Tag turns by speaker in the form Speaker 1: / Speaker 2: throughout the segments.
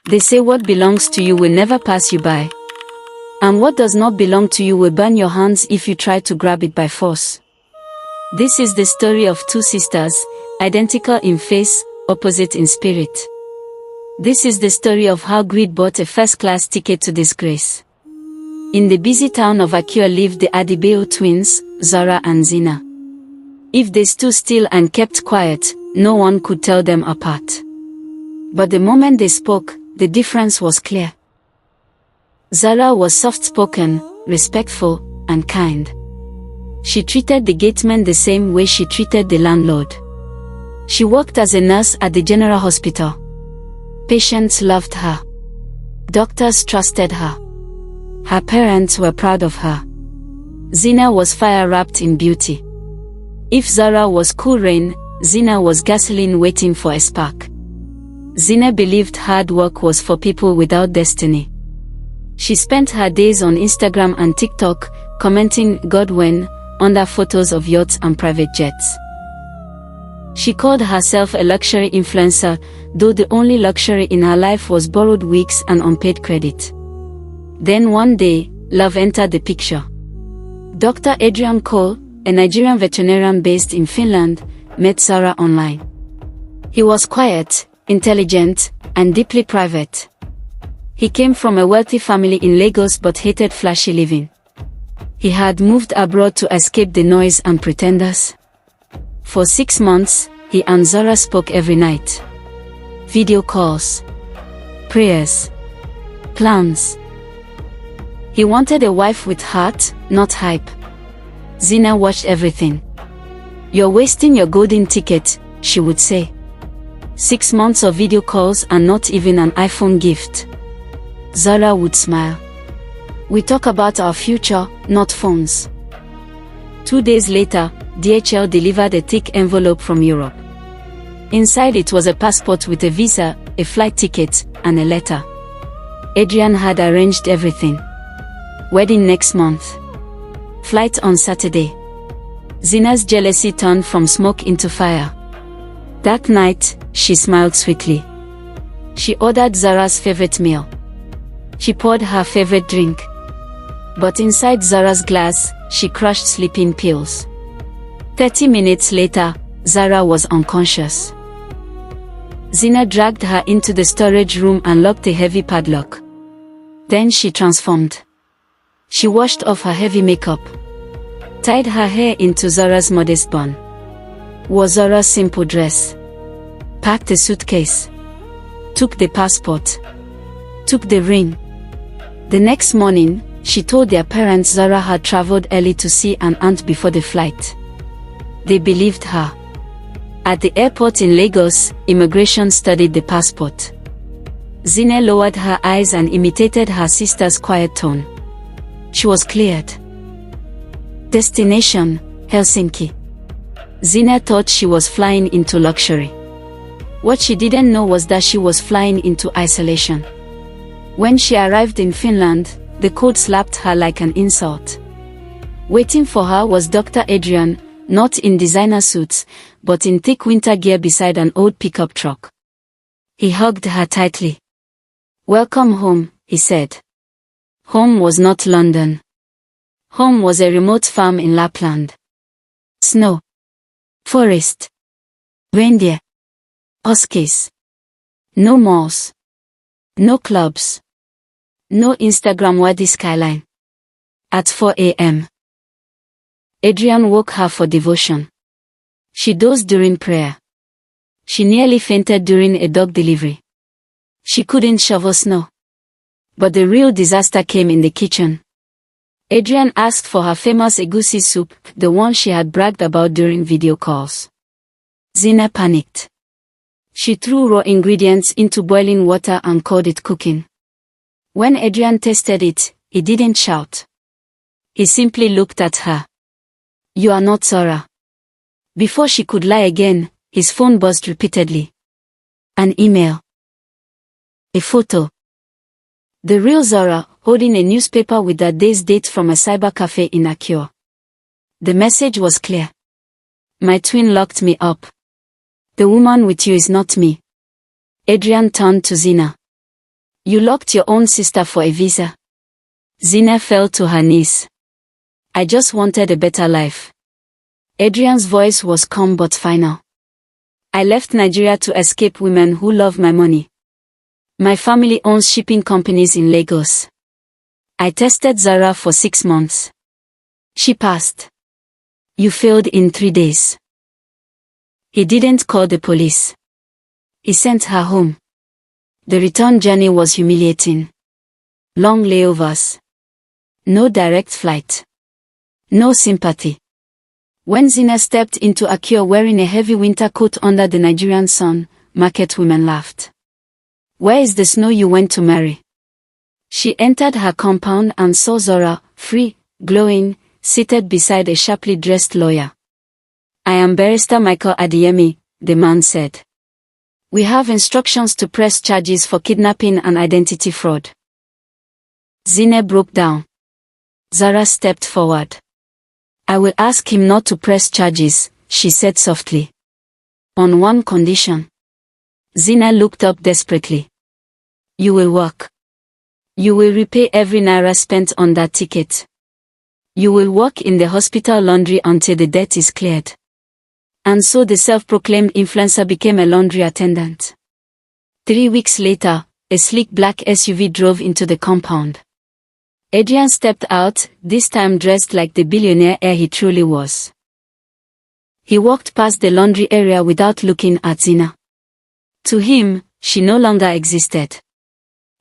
Speaker 1: They say what belongs to you will never pass you by. And what does not belong to you will burn your hands if you try to grab it by force. This is the story of two sisters, identical in face, opposite in spirit. This is the story of how greed bought a first-class ticket to disgrace. In the busy town of Akure lived the Adebayo twins, Zara and Zina. If they stood still and kept quiet, no one could tell them apart. But the moment they spoke, the difference was clear. Zara was soft-spoken, respectful, and kind. She treated the gateman the same way she treated the landlord. She worked as a nurse at the general hospital. Patients loved her. Doctors trusted her. Her parents were proud of her. Zina was fire wrapped in beauty. If Zara was cool rain, Zina was gasoline waiting for a spark. Zina believed hard work was for people without destiny. She spent her days on Instagram and TikTok, commenting "God when" under photos of yachts and private jets. She called herself a luxury influencer, though the only luxury in her life was borrowed wigs and unpaid credit. Then one day, love entered the picture. Dr. Adrian Cole, a Nigerian veterinarian based in Finland, met Zara online. He was quiet, intelligent, and deeply private. He came from a wealthy family in Lagos but hated flashy living. He had moved abroad to escape the noise and pretenders. For 6 months, he and Zara spoke every night. Video calls, prayers, plans. He wanted a wife with heart, not hype. Zina watched everything. "You're wasting your golden ticket," she would say. 6 months of video calls and not even an iPhone gift. Zara would smile. "We talk about our future, not phones." 2 days later, DHL delivered a thick envelope from Europe. Inside it was a passport with a visa, a flight ticket, and a letter. Adrian had arranged everything. Wedding next month. Flight on Saturday. Zina's jealousy turned from smoke into fire. That night, she smiled sweetly. She ordered Zara's favorite meal. She poured her favorite drink. But inside Zara's glass, she crushed sleeping pills. 30 minutes later, Zara was unconscious. Zina dragged her into the storage room and locked a heavy padlock. Then she transformed. She washed off her heavy makeup, tied her hair into Zara's modest bun, wore Zara's simple dress, packed a suitcase, took the passport, took the ring. The next morning, she told their parents Zara had traveled early to see an aunt before the flight. They believed her. At the airport in Lagos, immigration studied the passport. Zina lowered her eyes and imitated her sister's quiet tone. She was cleared. Destination, Helsinki. Zina thought she was flying into luxury. What she didn't know was that she was flying into isolation. When she arrived in Finland, the cold slapped her like an insult. Waiting for her was Dr. Adrian, not in designer suits, but in thick winter gear beside an old pickup truck. He hugged her tightly. "Welcome home," he said. Home was not London. Home was a remote farm in Lapland. Snow, forest, reindeer, huskies. No malls. No clubs. No Instagram-worthy skyline. At 4 a.m. Adrian woke her for devotion. She dozed during prayer. She nearly fainted during a dog delivery. She couldn't shovel snow. But the real disaster came in the kitchen. Adrian asked for her famous egusi soup, the one she had bragged about during video calls. Zina panicked. She threw raw ingredients into boiling water and called it cooking. When Adrian tasted it, he didn't shout. He simply looked at her. "You are not Zara." Before she could lie again, his phone buzzed repeatedly. An email. A photo. The real Zara, holding a newspaper with that day's date from a cyber cafe in Akure. The message was clear. "My twin locked me up. The woman with you is not me." Adrian turned to Zina. You locked your own sister for a visa. Zina fell to her knees. I just wanted a better life. Adrian's voice was calm but final. I left Nigeria to escape women who love my money. My family owns shipping companies in Lagos. I tested Zara for 6 months. She passed. You failed in 3 days. He didn't call the police. He sent her home. The return journey was humiliating. Long layovers. No direct flight. No sympathy. When Zina stepped into Akure wearing a heavy winter coat under the Nigerian sun, market women laughed. Where is the snow you went to marry? She entered her compound and saw Zora, free, glowing, seated beside a sharply dressed lawyer. I am Barrister Michael Adeyemi, the man said. We have instructions to press charges for kidnapping and identity fraud. Zina broke down. Zara stepped forward. I will ask him not to press charges, she said softly. On one condition. Zina looked up desperately. You will work. You will repay every naira spent on that ticket. You will work in the hospital laundry until the debt is cleared. And so the self-proclaimed influencer became a laundry attendant. 3 weeks later, a sleek black SUV drove into the compound. Adrian stepped out, this time dressed like the billionaire he truly was. He walked past the laundry area without looking at Zina. To him, she no longer existed.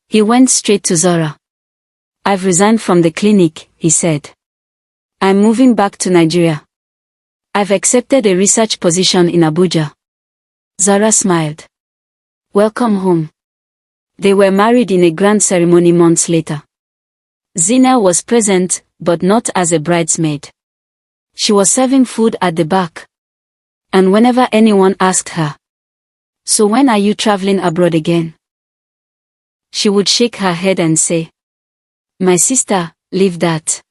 Speaker 1: He went straight to Zora. I've resigned from the clinic, he said. I'm moving back to Nigeria. I've accepted a research position in Abuja. Zara smiled. Welcome home. They were married in a grand ceremony months later. Zina was present, but not as a bridesmaid. She was serving food at the back. And whenever anyone asked her, so when are you traveling abroad again? She would shake her head and say, my sister, leave that.